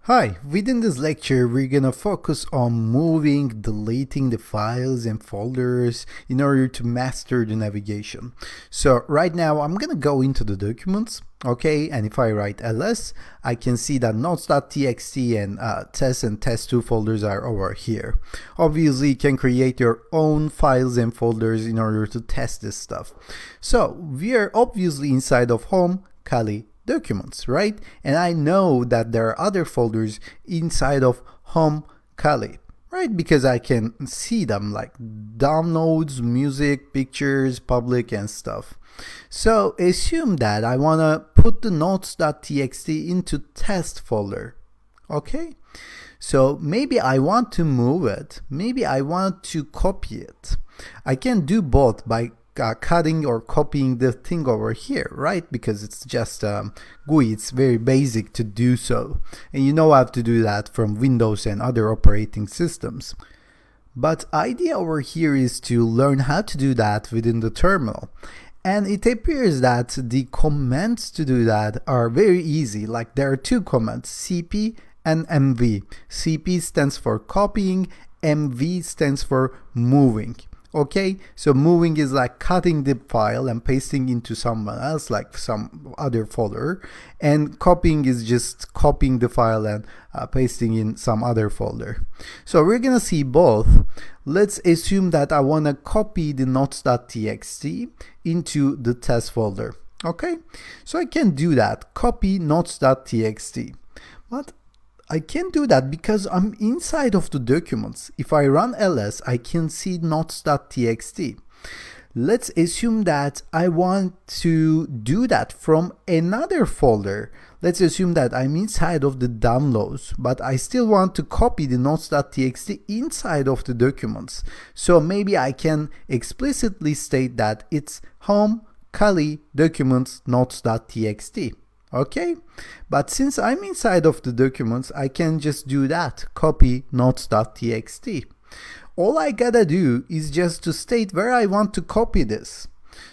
Hi, within this lecture, we're gonna focus on moving, deleting the files and folders in order to master the navigation. So right now, I'm gonna go into the documents, okay? And if I write ls, I can see that notes.txt and test and test2 folders are over here. Obviously, you can create your own files and folders in order to test this stuff. So we are obviously inside of home, Kali, documents, right? And I know that there are other folders inside of home Kali, right? Because I can see them like downloads, music, pictures, public and stuff. So assume that I want to put the notes.txt into test folder, okay? So maybe I want to move it, maybe I want to copy it. I can do both by cutting or copying the thing over here, right? Because it's just GUI, it's very basic to do so. And you know how to do that from Windows and other operating systems. But idea over here is to learn how to do that within the terminal. And it appears that the commands to do that are very easy. Like there are two commands, cp and mv. cp stands for copying, mv stands for moving. Okay, so moving is like cutting the file and pasting into someone else, like some other folder, and copying is just copying the file and pasting in some other folder. So we're gonna see both. Let's assume that I want to copy the notes.txt into the test folder. Okay, so I can do that, copy notes.txt, but I can't do that because I'm inside of the documents. If I run ls, I can see notes.txt. Let's assume that I want to do that from another folder. Let's assume that I'm inside of the downloads, but I still want to copy the notes.txt inside of the documents. So maybe I can explicitly state that it's home, Kali, documents, notes.txt. Okay, but since I'm inside of the documents, I can just do that, copy notes.txt. All I gotta do is just to state where I want to copy this.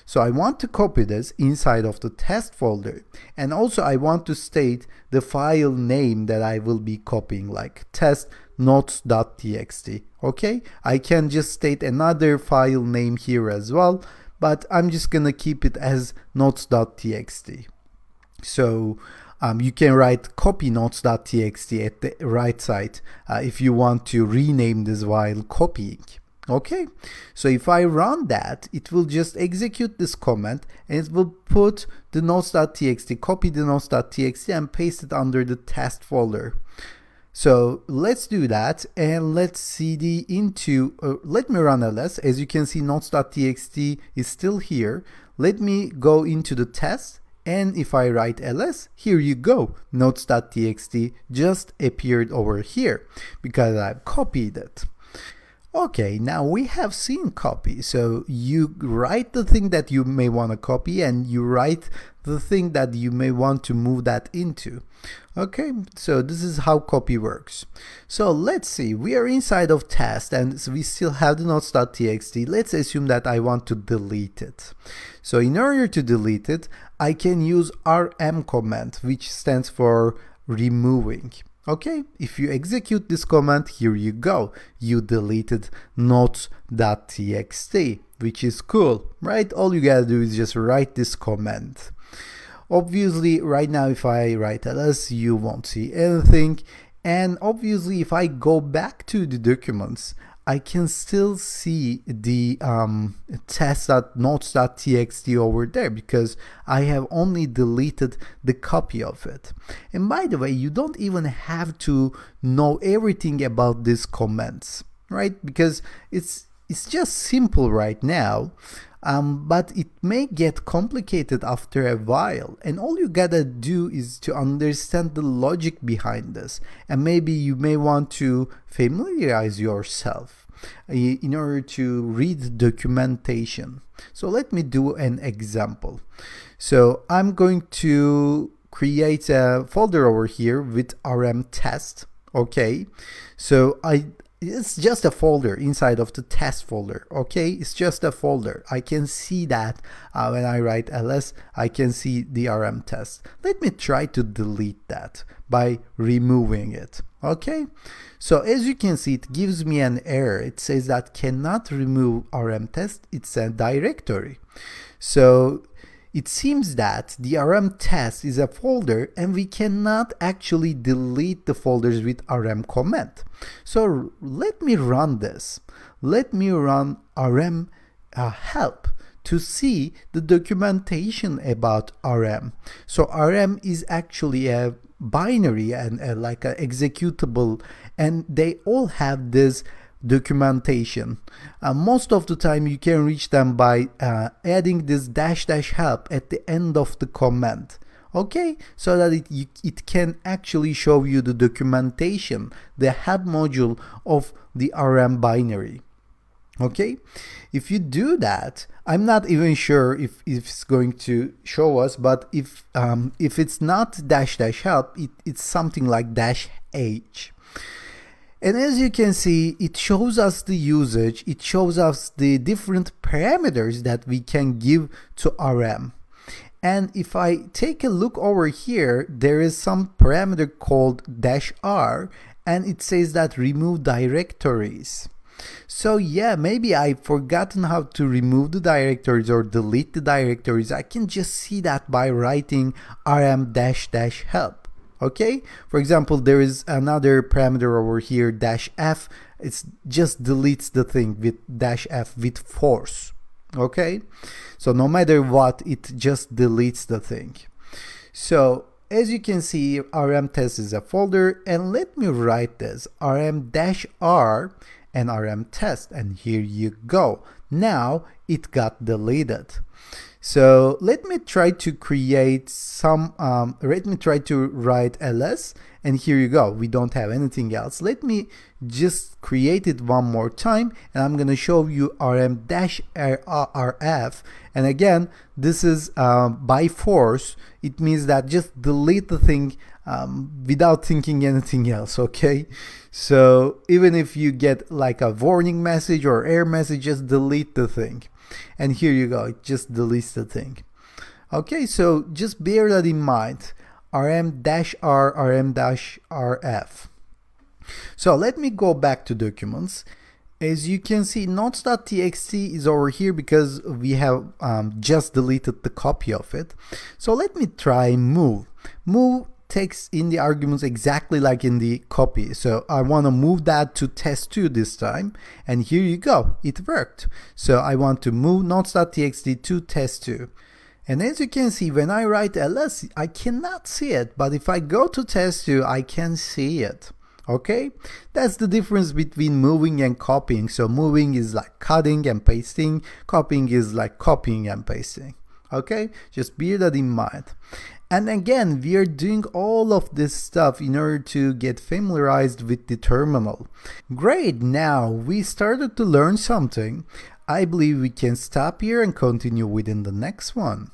So I want to copy this inside of the test folder, and also I want to state the file name that I will be copying, like test notes.txt. Okay, I can just state another file name here as well, but I'm just gonna keep it as notes.txt. So you can write copy notes.txt at the right side if you want to rename this while copying. Okay, so if I run that, it will just execute this command and it will put the notes.txt, copy the notes.txt and paste it under the test folder. So let's do that and let's cd into, let me run ls. As you can see, notes.txt is still here. Let me go into the test. And if I write ls, here you go, notes.txt just appeared over here because I've copied it. Okay, now we have seen copy. So you write the thing that you may want to copy and you write the thing that you may want to move that into. Okay, so this is how copy works. So let's see, we are inside of test and we still have the notes.txt. Let's assume that I want to delete it. So in order to delete it, I can use rm command, which stands for removing. Okay, if you execute this command, here you go, you deleted notes.txt, which is cool, right? All you gotta do is just write this command. Obviously, right now, if I write ls, you won't see anything. And obviously, if I go back to the documents, I can still see the test.notes.txt over there because I have only deleted the copy of it. And by the way, you don't even have to know everything about these comments, right? Because it's just simple right now. But it may get complicated after a while, and all you gotta do is to understand the logic behind this, and maybe you may want to familiarize yourself in order to read documentation. So let me do an example. So I'm going to create a folder over here with rm test. Okay, so it's just a folder inside of the test folder. Okay, it's just a folder. I can see that when I write ls, I can see the rm test. Let me try to delete that by removing it. Okay, so as you can see, it gives me an error. It says that cannot remove rm test. It's a directory. So it seems that the rm test is a folder and we cannot actually delete the folders with rm command. So let me run this. Let me run rm help to see the documentation about rm. So rm is actually a binary and like an executable, and they all have this documentation. Most of the time you can reach them by adding this -- help at the end of the command. Okay, so that it can actually show you the documentation, the help module of the rm binary. Okay, if you do that, I'm not even sure if it's going to show us, but if it's not -- help, it's something like -h. And as you can see, it shows us the usage, it shows us the different parameters that we can give to rm. And if I take a look over here, there is some parameter called -r, and it says that remove directories. So yeah, maybe I've forgotten how to remove the directories or delete the directories. I can just see that by writing rm -- help. Okay, for example, there is another parameter over here, -f. It just deletes the thing with -f with force. Okay, so no matter what, it just deletes the thing. So as you can see, rm test is a folder, and let me write this rm -r and rm test, and here you go. Now it got deleted. So let me try to create some, let me try to write ls, and here you go. We don't have anything else. Let me just create it one more time, and I'm going to show you rm -rf. And again, this is by force. It means that just delete the thing without thinking anything else. Okay, so even if you get like a warning message or error message, just delete the thing. And here you go, it just deletes the thing. Okay, so just bear that in mind, rm -r, rm -rf. So let me go back to documents. As you can see, notes.txt is over here because we have just deleted the copy of it. So let me try move. Move takes in the arguments exactly like in the copy. So I want to move that to test2 this time, and here you go, it worked. So I want to move notes.txt to test2. And as you can see, when I write ls, I cannot see it, but if I go to test2, I can see it. Okay, that's the difference between moving and copying. So moving is like cutting and pasting, copying is like copying and pasting. Okay, just bear that in mind. And again, we are doing all of this stuff in order to get familiarized with the terminal. Great, now we started to learn something. I believe we can stop here and continue within the next one.